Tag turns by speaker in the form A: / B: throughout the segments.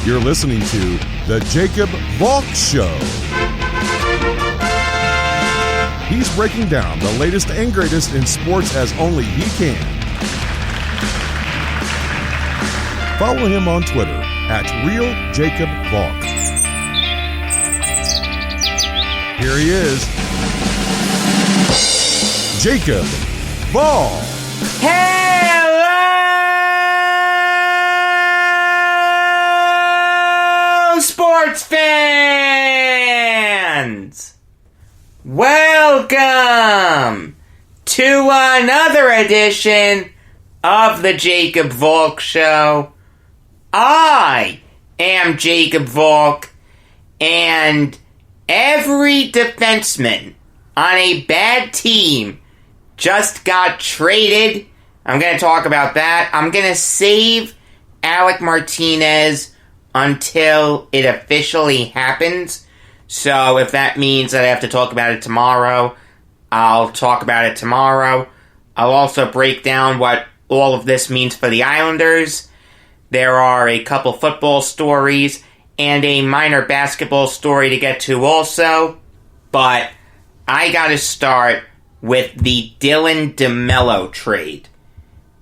A: You're listening to The Jacob Valk Show. He's breaking down the latest and greatest in sports as only he can. Follow him on Twitter @RealJacobValk. Here he is, Jacob Valk.
B: Hello, sports fans! Welcome to another edition of the Jacob Valk Show. I am Jacob Valk, and every defenseman on a bad team just got traded. I'm going to talk about that. I'm going to save Alec Martinez until it officially happens. So if that means that I have to talk about it tomorrow, I'll talk about it tomorrow. I'll also break down what all of this means for the Islanders. There are a couple football stories and a minor basketball story to get to also. But I gotta start with the Dylan DeMello trade.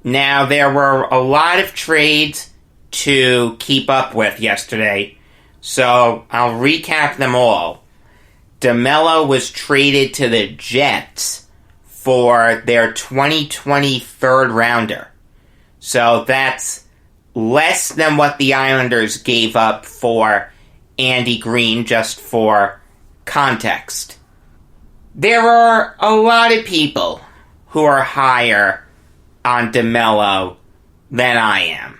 B: Now, there were a lot of trades to keep up with yesterday, so I'll recap them all. DeMello was traded to the Jets for their 2020 third rounder. So that's less than what the Islanders gave up for Andy Green, just for context. There are a lot of people who are higher on DeMello than I am.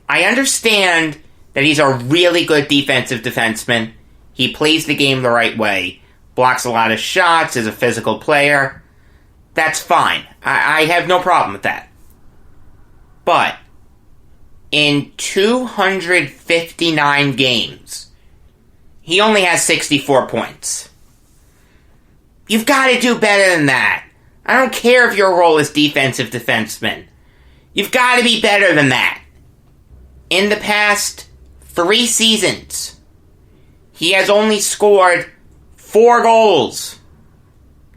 B: I understand that he's a really good defensive defenseman. He plays the game the right way, blocks a lot of shots, is a physical player. That's fine. I have no problem with that. But in 259 games, he only has 64 points. You've got to do better than that. I don't care if your role is defensive defenseman. You've got to be better than that. In the past 3 seasons, he has only scored 4 goals.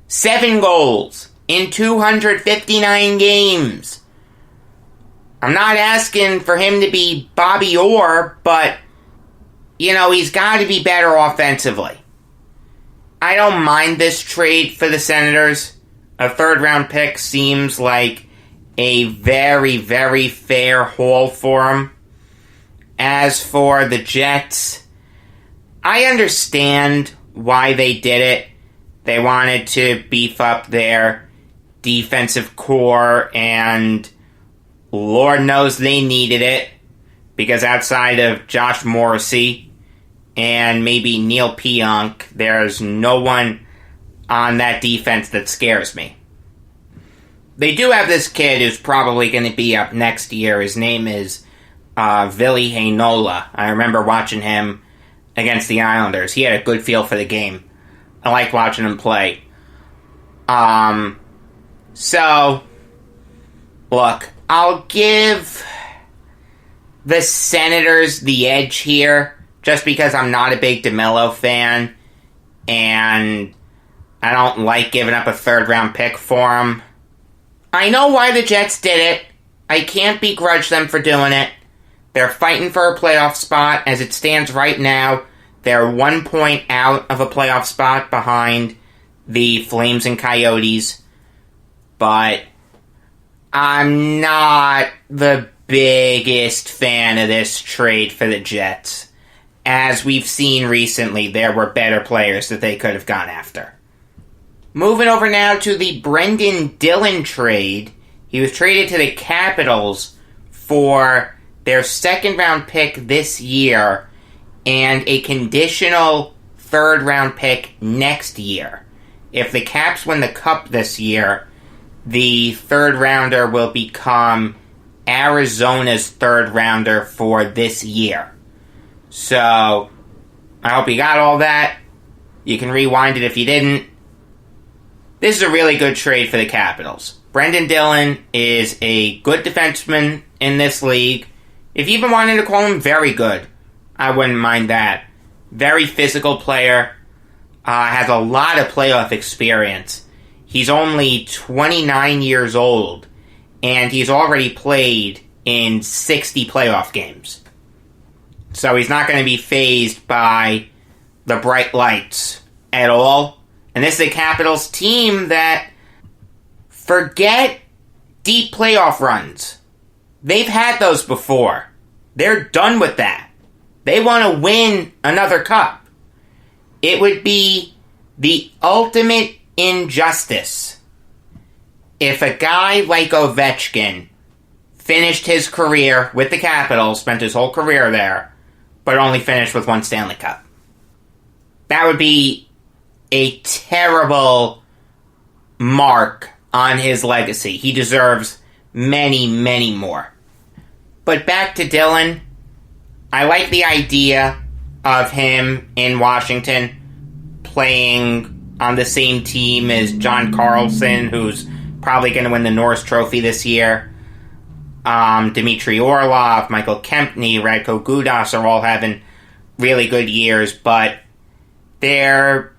B: 7 goals in 259 games. I'm not asking for him to be Bobby Orr, but, he's got to be better offensively. I don't mind this trade for the Senators. A third-round pick seems like a very, very fair haul for him. As for the Jets, I understand why they did it. They wanted to beef up their defensive core, and Lord knows they needed it, because outside of Josh Morrissey and maybe Neil Pionk, there's no one on that defense that scares me. They do have this kid who's probably going to be up next year. His name is Ville Heinola. I remember watching him against the Islanders. He had a good feel for the game. I liked watching him play. So, look, I'll give the Senators the edge here, just because I'm not a big DeMello fan, and I don't like giving up a third-round pick for him. I know why the Jets did it. I can't begrudge them for doing it. They're fighting for a playoff spot. As it stands right now, they're 1 point out of a playoff spot behind the Flames and Coyotes. But I'm not the biggest fan of this trade for the Jets. As we've seen recently, there were better players that they could have gone after. Moving over now to the Brendan Dillon trade. He was traded to the Capitals for their second-round pick this year and a conditional third-round pick next year. If the Caps win the Cup this year, the third-rounder will become Arizona's third-rounder for this year. So, I hope you got all that. You can rewind it if you didn't. This is a really good trade for the Capitals. Brendan Dillon is a good defenseman in this league. If you even wanted to call him very good, I wouldn't mind that. Very physical player. Has a lot of playoff experience. He's only 29 years old, and he's already played in 60 playoff games. So he's not going to be fazed by the bright lights at all. And this is a Capitals team that forget deep playoff runs. They've had those before. They're done with that. They want to win another cup. It would be the ultimate injustice if a guy like Ovechkin finished his career with the Capitals, spent his whole career there, but only finished with one Stanley Cup. That would be a terrible mark on his legacy. He deserves many, many more. But back to Dylan. I like the idea of him in Washington playing on the same team as John Carlson, who's probably going to win the Norris Trophy this year. Dmitry Orlov, Michael Kempny, Radko Gudas are all having really good years, but their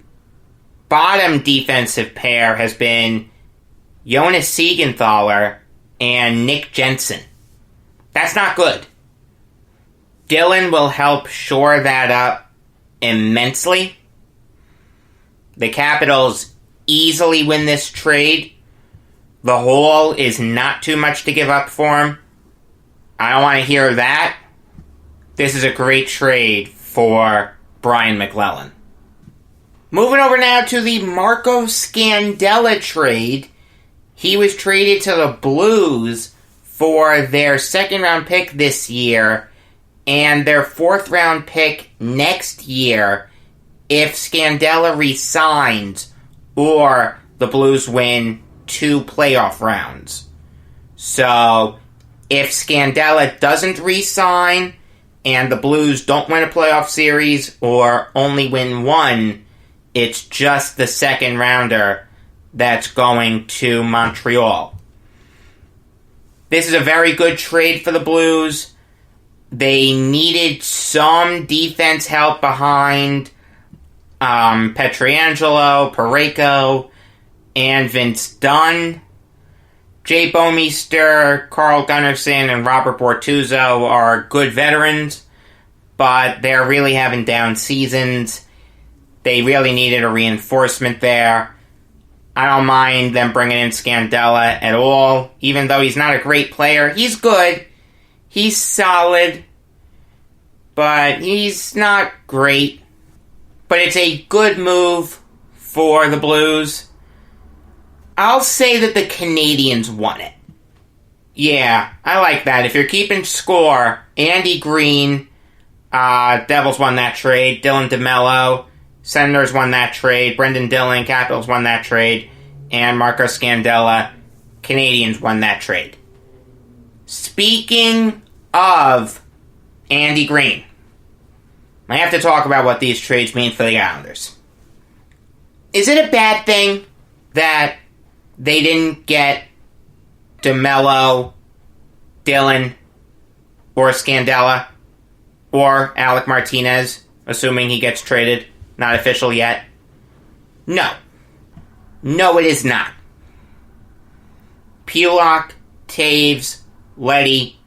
B: bottom defensive pair has been Jonas Siegenthaler and Nick Jensen. That's not good. Dylan will help shore that up immensely. The Capitals easily win this trade. The haul is not too much to give up for him. I don't want to hear that. This is a great trade for Brian McClellan. Moving over now to the Marco Scandella trade. He was traded to the Blues for their second-round pick this year and their fourth-round pick next year if Scandella resigns or the Blues win 2 playoff rounds. So, if Scandella doesn't resign and the Blues don't win a playoff series or only win 1, it's just the second rounder that's going to Montreal. This is a very good trade for the Blues. They needed some defense help behind Pietrangelo, Parayko, and Vince Dunn. Jay Bouwmeester, Carl Gunnarsson, and Robert Bortuzzo are good veterans, but they're really having down seasons. They really needed a reinforcement there. I don't mind them bringing in Scandella at all, even though he's not a great player. He's good. He's solid, but he's not great. But it's a good move for the Blues. I'll say that the Canadiens won it. Yeah, I like that. If you're keeping score, Andy Green, Devils won that trade. Dylan DeMello, Senators won that trade. Brendan Dillon, Capitals won that trade. And Marco Scandella, Canadiens won that trade. Speaking of Andy Green, I have to talk about what these trades mean for the Islanders. Is it a bad thing that they didn't get DeMello, Dillon, or Scandella, or Alec Martinez, assuming he gets traded? Not official yet. No. No, it is not. Pulock, Taves, Leddy,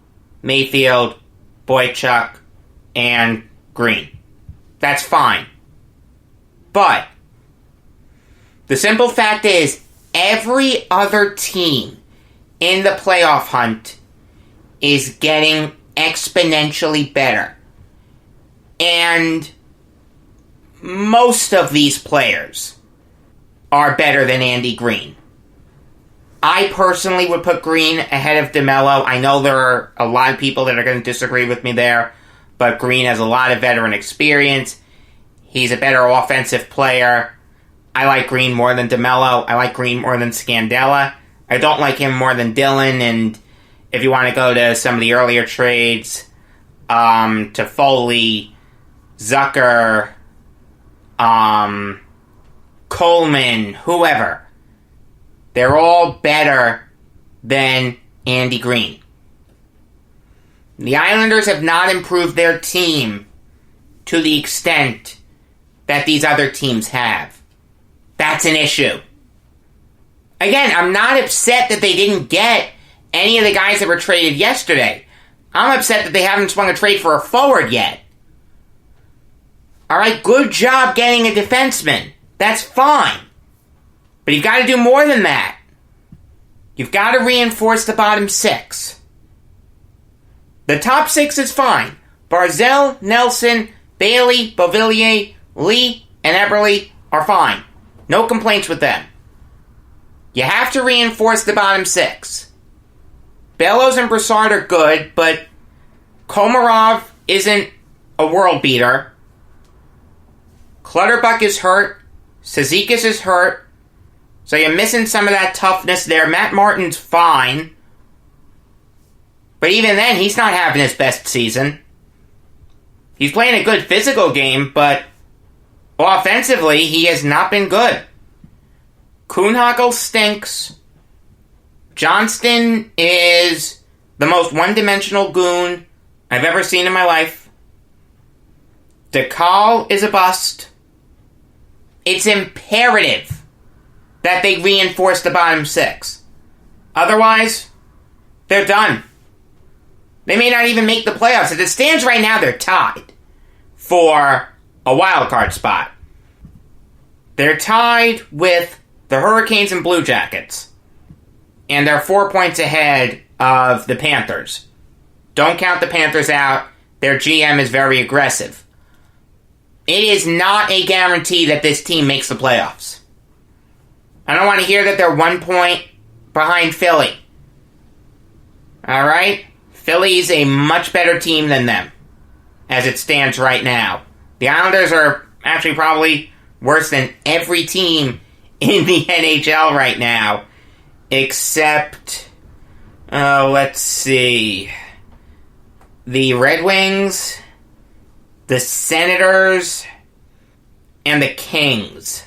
B: Mayfield, Boychuk, and Green. That's fine. But the simple fact is, every other team in the playoff hunt is getting exponentially better. And most of these players are better than Andy Green. I personally would put Green ahead of DeMello. I know there are a lot of people that are going to disagree with me there, but Green has a lot of veteran experience. He's a better offensive player. I like Green more than DeMello. I like Green more than Scandella. I don't like him more than Dillon, and if you want to go to some of the earlier trades, to Foley, Zucker, Coleman, whoever, they're all better than Andy Green. The Islanders have not improved their team to the extent that these other teams have. That's an issue. Again, I'm not upset that they didn't get any of the guys that were traded yesterday. I'm upset that they haven't swung a trade for a forward yet. Alright, good job getting a defenseman. That's fine. But you've got to do more than that. You've got to reinforce the bottom six. The top six is fine. Barzell, Nelson, Bailey, Beauvillier, Lee, and Eberle are fine. No complaints with them. You have to reinforce the bottom six. Bellows and Brassard are good, but Komarov isn't a world beater. Clutterbuck is hurt. Cizikas is hurt. So you're missing some of that toughness there. Matt Martin's fine. But even then, he's not having his best season. He's playing a good physical game, but offensively, he has not been good. Kuhnhackl stinks. Johnston is the most one-dimensional goon I've ever seen in my life. DeCall is a bust. It's imperative that they reinforce the bottom six. Otherwise, they're done. They may not even make the playoffs. As it stands right now, they're tied for a wild card spot. They're tied with the Hurricanes and Blue Jackets. And they're 4 points ahead of the Panthers. Don't count the Panthers out. Their GM is very aggressive. It is not a guarantee that this team makes the playoffs. I don't want to hear that they're 1 point behind Philly. Alright? Philly's a much better team than them, as it stands right now. The Islanders are actually probably worse than every team in the NHL right now, except, let's see, the Red Wings, the Senators, and the Kings.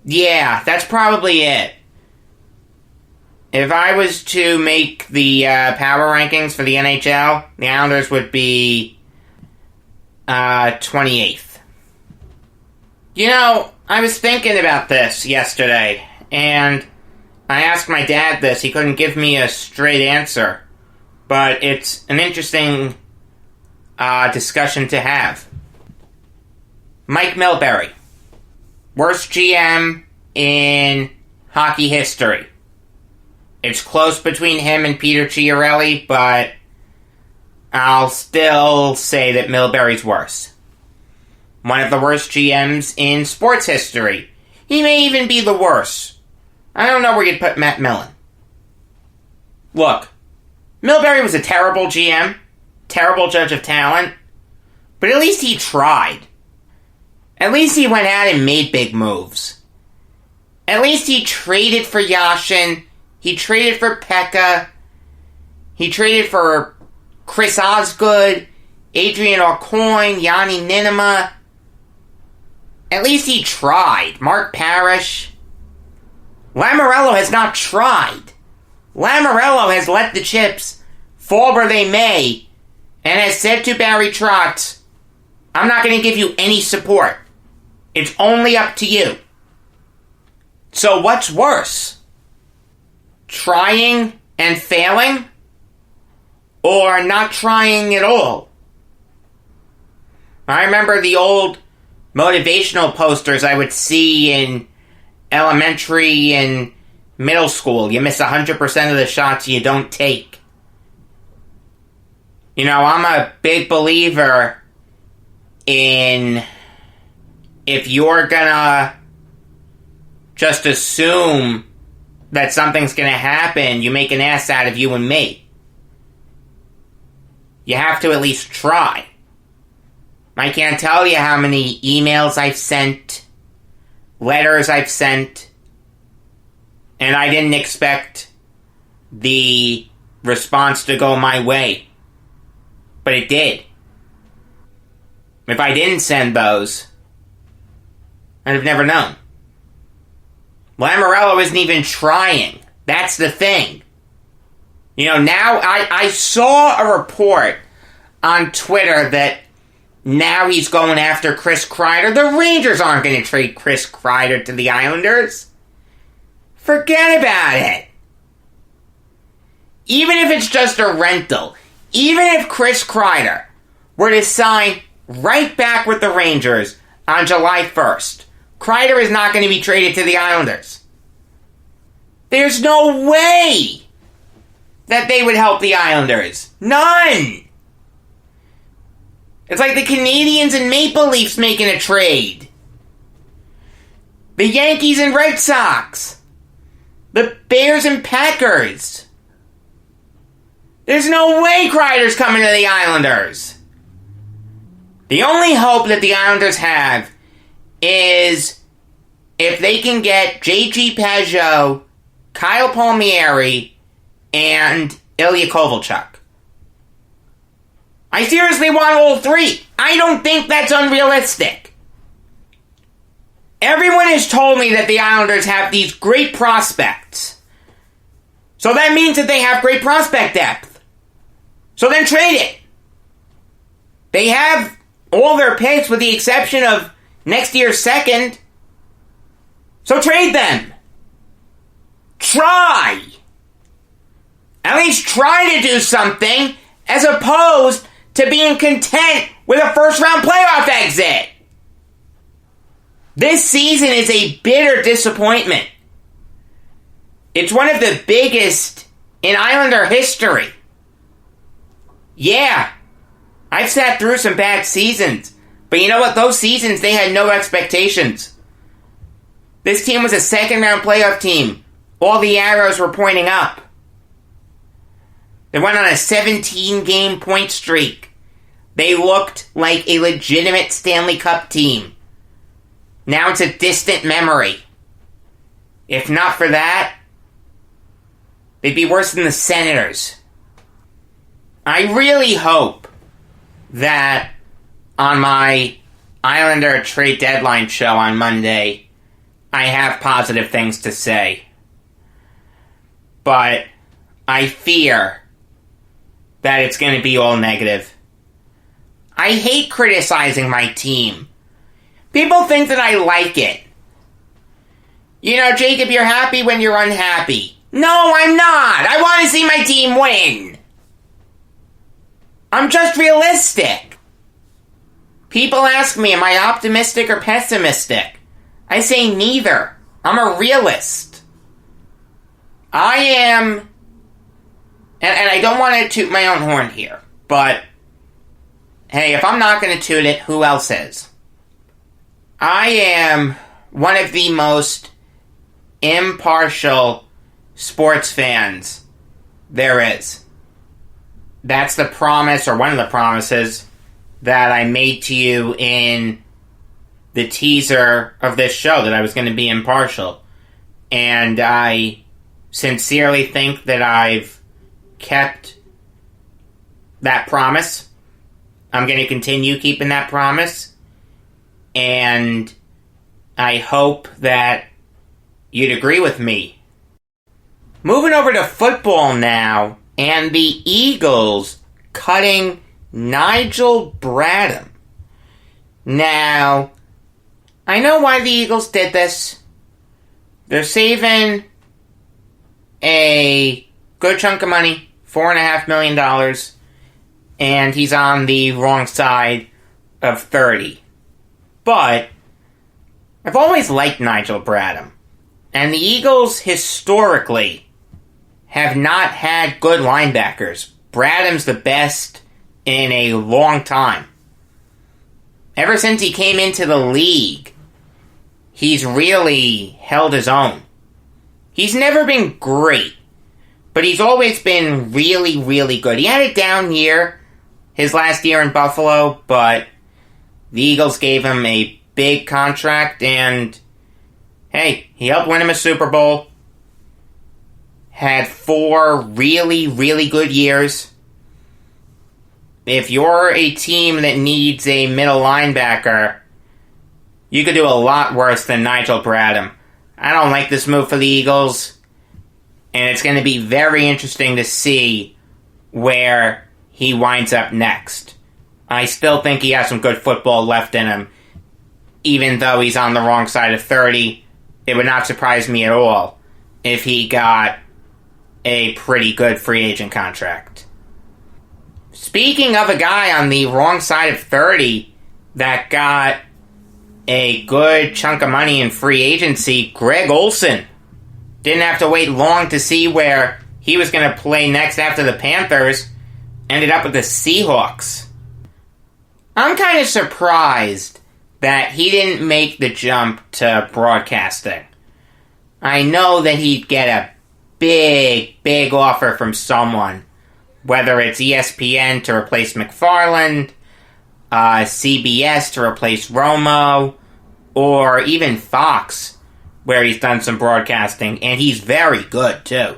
B: Yeah, that's probably it. If I was to make the power rankings for the NHL, the Islanders would be 28th. You know, I was thinking about this yesterday, and I asked my dad this. He couldn't give me a straight answer, but it's an interesting discussion to have. Mike Milbury, worst GM in hockey history. It's close between him and Peter Chiarelli, but I'll still say that Milbury's worse. One of the worst GMs in sports history. He may even be the worst. I don't know where you'd put Matt Millen. Look, Milbury was a terrible GM, terrible judge of talent, but at least he tried. At least he went out and made big moves. At least he traded for Yashin. He traded for Pekka. He traded for Chris Osgood, Adrian Aucoin, Yanni Ninema. At least he tried. Mark Parrish. Lamoriello has not tried. Lamoriello has let the chips fall where they may and has said to Barry Trotz, I'm not going to give you any support. It's only up to you. So what's worse? Trying and failing? Or not trying at all? I remember the old motivational posters I would see in elementary and middle school. You miss 100% of the shots you don't take. You know, I'm a big believer in if you're gonna just assume that something's gonna happen, you make an ass out of you and me. You have to at least try. I can't tell you how many emails I've sent, letters I've sent, and I didn't expect the response to go my way. But it did. If I didn't send those, I'd have never known. Lamoriello isn't even trying. That's the thing. You know, now I saw a report on Twitter that now he's going after Chris Kreider. The Rangers aren't going to trade Chris Kreider to the Islanders. Forget about it. Even if it's just a rental, even if Chris Kreider were to sign right back with the Rangers on July 1st, Kreider is not going to be traded to the Islanders. There's no way that they would help the Islanders. None. It's like the Canadiens and Maple Leafs making a trade. The Yankees and Red Sox. The Bears and Packers. There's no way Kreider's coming to the Islanders. The only hope that the Islanders have is if they can get J.G. Pageau, Kyle Palmieri, and Ilya Kovalchuk. I seriously want all three. I don't think that's unrealistic. Everyone has told me that the Islanders have these great prospects. So that means that they have great prospect depth. So then trade it. They have all their picks with the exception of next year's second. So trade them. Try. At least try to do something as opposed to being content with a first-round playoff exit. This season is a bitter disappointment. It's one of the biggest in Islander history. Yeah, I've sat through some bad seasons, but you know what? Those seasons, they had no expectations. This team was a second-round playoff team. All the arrows were pointing up. They went on a 17-game point streak. They looked like a legitimate Stanley Cup team. Now it's a distant memory. If not for that, they'd be worse than the Senators. I really hope that on my Islander trade deadline show on Monday, I have positive things to say. But I fear that it's going to be all negative. I hate criticizing my team. People think that I like it. You know, Jacob, you're happy when you're unhappy. No, I'm not. I want to see my team win. I'm just realistic. People ask me, am I optimistic or pessimistic? I say neither. I'm a realist. I am, and I don't want to toot my own horn here, but hey, if I'm not going to toot it, who else is? I am one of the most impartial sports fans there is. That's the promise, or one of the promises, that I made to you in the teaser of this show, that I was going to be impartial. And I sincerely think that I've kept that promise. I'm going to continue keeping that promise. And I hope that you'd agree with me. Moving over to football now, and the Eagles cutting Nigel Bradham. Now, I know why the Eagles did this. They're saving a good chunk of money, $4.5 million, and he's on the wrong side of 30. But I've always liked Nigel Bradham, and the Eagles historically have not had good linebackers. Bradham's the best in a long time. Ever since he came into the league, he's really held his own. He's never been great, but he's always been really, really good. He had a down year his last year in Buffalo, but the Eagles gave him a big contract, and hey, he helped win him a Super Bowl. Had 4 really, really good years. If you're a team that needs a middle linebacker, you could do a lot worse than Nigel Bradham. I don't like this move for the Eagles, and it's going to be very interesting to see where he winds up next. I still think he has some good football left in him. Even though he's on the wrong side of 30, it would not surprise me at all if he got a pretty good free agent contract. Speaking of a guy on the wrong side of 30 that got a good chunk of money in free agency, Greg Olsen. Didn't have to wait long to see where he was going to play next after the Panthers. Ended up with the Seahawks. I'm kind of surprised that he didn't make the jump to broadcasting. I know that he'd get a big offer from someone, whether it's ESPN to replace McFarland, CBS to replace Romo, or even Fox, where he's done some broadcasting, and he's very good, too.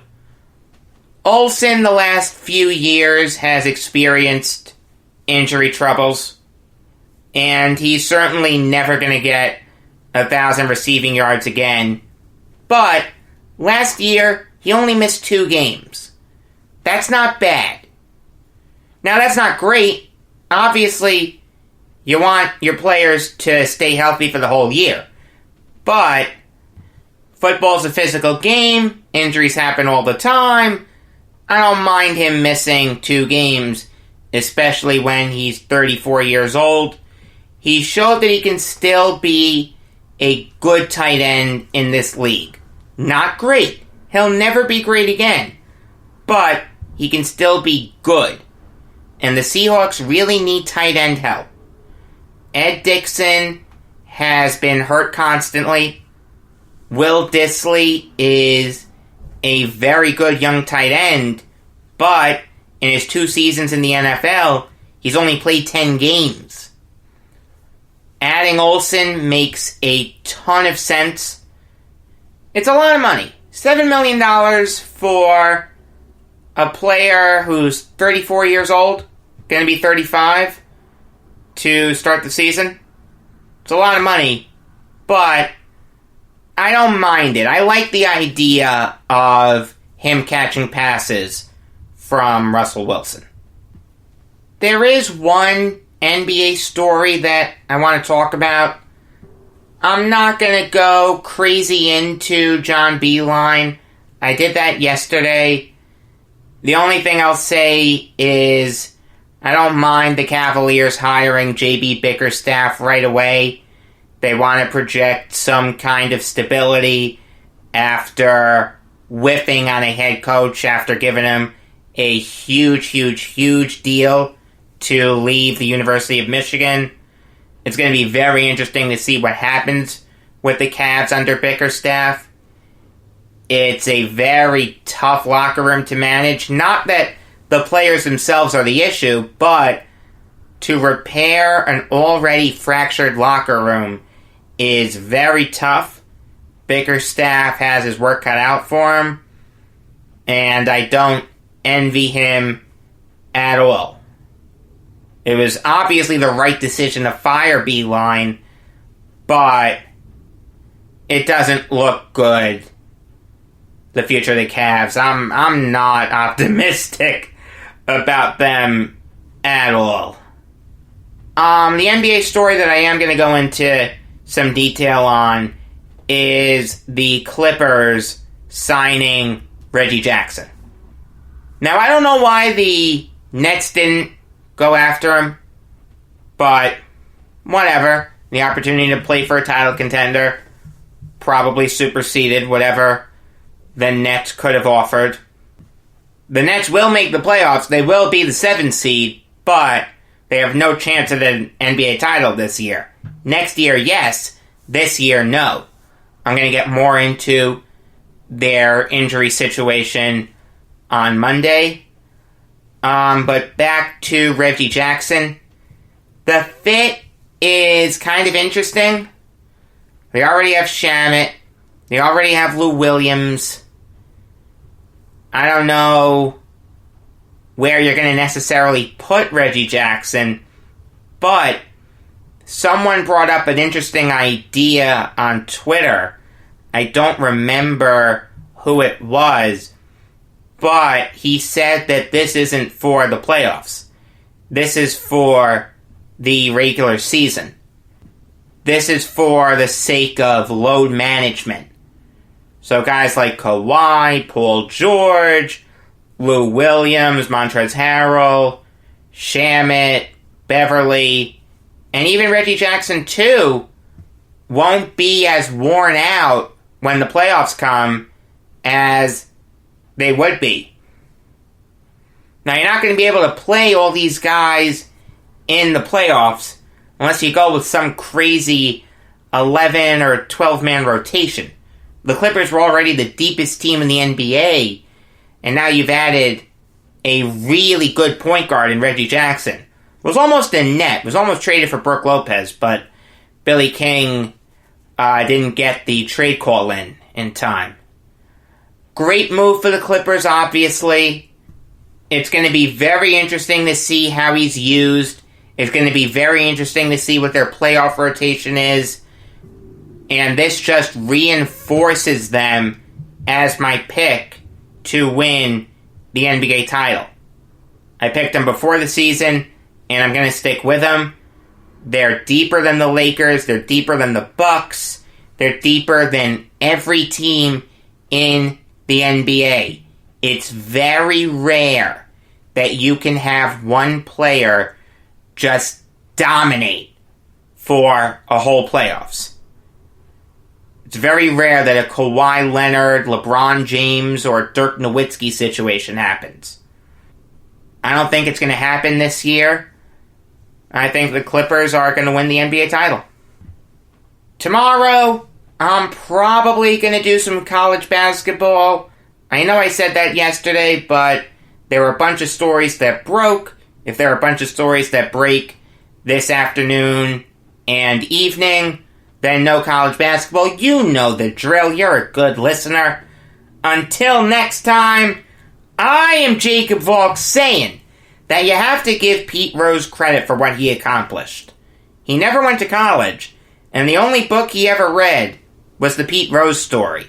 B: Olsen, the last few years, has experienced injury troubles, and he's certainly never going to get 1,000 receiving yards again. But last year, he only missed 2 games. That's not bad. Now, that's not great. Obviously, you want your players to stay healthy for the whole year. But football's a physical game. Injuries happen all the time. I don't mind him missing 2 games, especially when he's 34 years old. He showed that he can still be a good tight end in this league. Not great. He'll never be great again. But he can still be good. And the Seahawks really need tight end help. Ed Dixon has been hurt constantly. Will Dissly is a very good young tight end, but in his 2 seasons in the NFL, he's only played 10 games. Adding Olsen makes a ton of sense. It's a lot of money. $7 million for a player who's 34 years old, going to be 35, to start the season. It's a lot of money, but I don't mind it. I like the idea of him catching passes from Russell Wilson. There is one NBA story that I want to talk about. I'm not going to go crazy into John Beilein. I did that yesterday. The only thing I'll say is I don't mind the Cavaliers hiring J.B. Bickerstaff right away. They want to project some kind of stability after whiffing on a head coach after giving him a huge deal to leave the University of Michigan. It's going to be very interesting to see what happens with the Cavs under Bickerstaff. It's a very tough locker room to manage. Not that the players themselves are the issue, but to repair an already fractured locker room is very tough. Bickerstaff has his work cut out for him, and I don't envy him at all. It was obviously the right decision to fire Beilein, but it doesn't look good, the future of the Cavs. I'm not optimistic about them at all. The NBA story that I am going to go into some detail on is the Clippers signing Reggie Jackson. Now, I don't know why the Nets didn't go after him, but whatever. The opportunity to play for a title contender probably superseded whatever the Nets could have offered. The Nets will make the playoffs. They will be the 7th seed, but they have no chance at an NBA title this year. Next year, yes. This year, no. I'm going to get more into their injury situation on Monday. But back to Reggie Jackson. The fit is kind of interesting. They already have Shamet. They already have Lou Williams. I don't know where you're going to necessarily put Reggie Jackson, but someone brought up an interesting idea on Twitter. I don't remember who it was, but he said that this isn't for the playoffs. This is for the regular season. This is for the sake of load management. So guys like Kawhi, Paul George, Lou Williams, Montrezl Harrell, Shamet, Beverly, and even Reggie Jackson too won't be as worn out when the playoffs come as they would be. Now, you're not going to be able to play all these guys in the playoffs unless you go with some crazy 11 or 12-man rotation. The Clippers were already the deepest team in the NBA, and now you've added a really good point guard in Reggie Jackson. It was almost a net. It was almost traded for Brook Lopez, but Billy King didn't get the trade call in time. Great move for the Clippers, obviously. It's going to be very interesting to see how he's used. It's going to be very interesting to see what their playoff rotation is. And this just reinforces them as my pick to win the NBA title. I picked them before the season, and I'm going to stick with them. They're deeper than the Lakers. They're deeper than the Bucks. They're deeper than every team in the NBA. It's very rare that you can have one player just dominate for a whole playoffs. It's very rare that a Kawhi Leonard, LeBron James, or Dirk Nowitzki situation happens. I don't think it's going to happen this year. I think the Clippers are going to win the NBA title. Tomorrow, I'm probably going to do some college basketball. I know I said that yesterday, but there were a bunch of stories that broke. If there are a bunch of stories that break this afternoon and evening, then no college basketball. You know the drill. You're a good listener. Until next time, I am Jacob Valk saying that you have to give Pete Rose credit for what he accomplished. He never went to college, and the only book he ever read was the Pete Rose story.